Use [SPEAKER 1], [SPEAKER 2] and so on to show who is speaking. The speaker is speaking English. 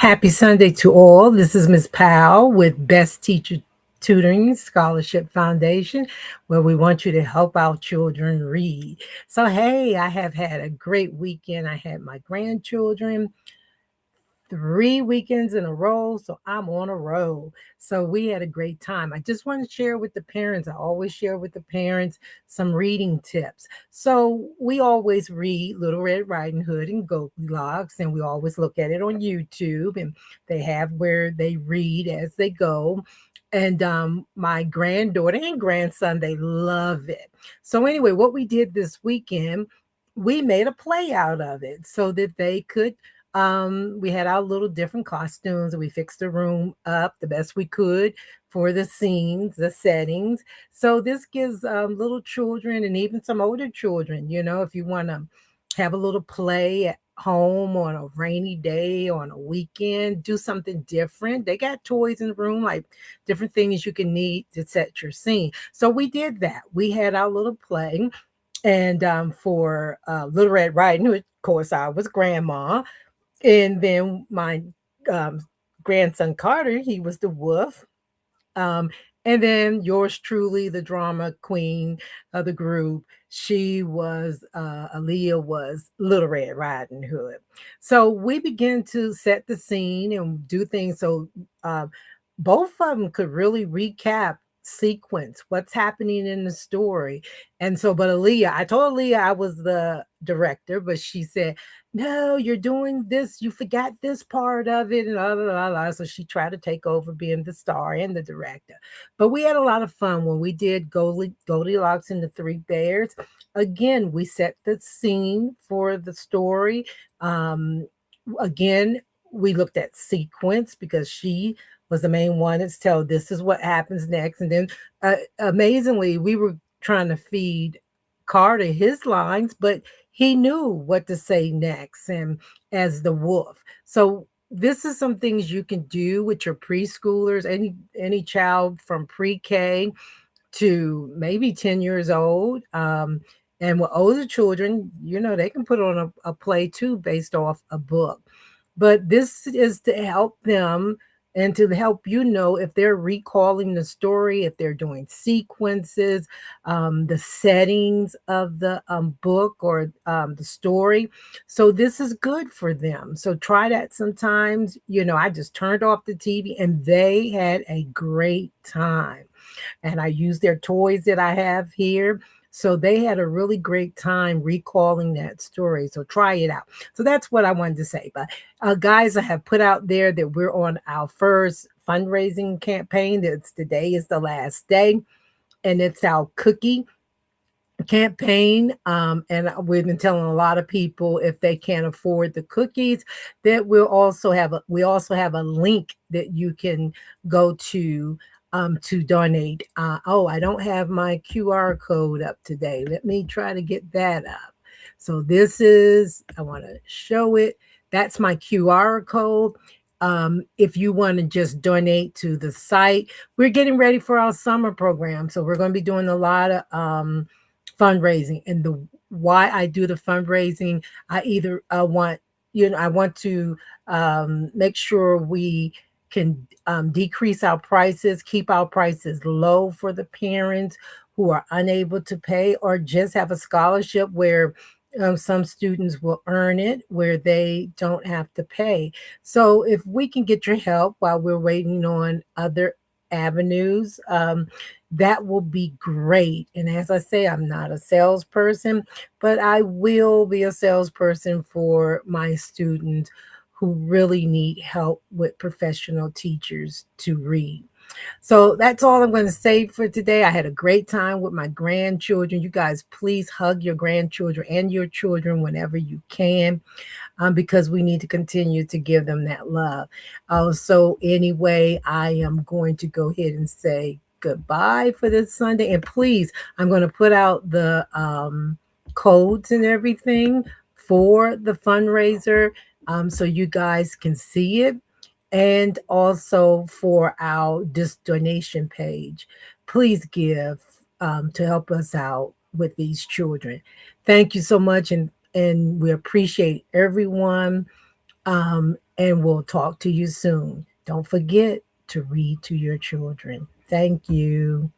[SPEAKER 1] Happy Sunday to all. This is Ms. Powell with Best Teacher Tutoring Scholarship Foundation, where we want you to help our children read. So, hey, I have had a great weekend. I had my grandchildren 3 weekends in a row, so I'm on a roll. So we had a great time. I just want to share with the parents. I always share with the parents some reading tips. So we always read Little Red Riding Hood and Goldilocks, and we always look at it on YouTube, and they have where they read as they go. And my granddaughter and grandson, they love it. So anyway, what we did this weekend, we made a play out of it so that they could we had our little different costumes and we fixed the room up the best we could for the scenes, the settings. So this gives little children and even some older children, if you want to have a little play at home on a rainy day, on a weekend, do something different. They got toys in the room, like different things you can need to set your scene. So we did that. We had our little play. And for Little Red Riding Hood, of course, I was grandma. And then my um, grandson Carter, he was the wolf. Um, and then yours truly, the drama queen of the group, she was Aaliyah was Little Red Riding Hood. So we began to set the scene and do things so uh, both of them could really recap sequence what's happening in the story. And so, but Aaliyah, I told Aaliyah I was the director, but she said, no, you're doing this. You forgot this part of it, and la la la la. So she tried to take over being the star and the director. But we had a lot of fun when we did Goldilocks and the Three Bears. Again, we set the scene for the story. Again, we looked at sequence because she was the main one that's tell this is what happens next. And then amazingly, we were trying to feed Carter his lines, but he knew what to say next and as the wolf. So this is some things you can do with your preschoolers, any child from pre-K to maybe 10 years old. And with older children, they can put on a play too based off a book. But this is to help them and to help if they're recalling the story, if they're doing sequences, the settings of the book or the story. So this is good for them. So try that sometimes. I just turned off the TV and they had a great time. And I used their toys that I have here. So they had a really great time recalling that story. So try it out. So that's what I wanted to say. But guys, I have put out there that we're on our first fundraising campaign. That's today is the last day, and it's our cookie campaign. And we've been telling a lot of people if they can't afford the cookies, that we also have a link that you can go to donate. I don't have my QR code up today. Let me try to get that up. So I want to show it. That's my QR code. If you want to just donate to the site, we're getting ready for our summer program. So we're going to be doing a lot of fundraising. And the why I do the fundraising, I want to make sure we can decrease our prices, keep our prices low for the parents who are unable to pay, or just have a scholarship where some students will earn it where they don't have to pay. So if we can get your help while we're waiting on other avenues, that will be great. And as I say, I'm not a salesperson, but I will be a salesperson for my students who really need help with professional teachers to read. So that's all I'm going to say for today. I had a great time with my grandchildren. You guys, please hug your grandchildren and your children whenever you can, because we need to continue to give them that love. So anyway, I am going to go ahead and say goodbye for this Sunday. And please, I'm going to put out the codes and everything for the fundraiser, so you guys can see it, and also for our this donation page. Please give to help us out with these children. Thank you so much, and we appreciate everyone. and we'll talk to you soon. Don't forget to read to your children. Thank you.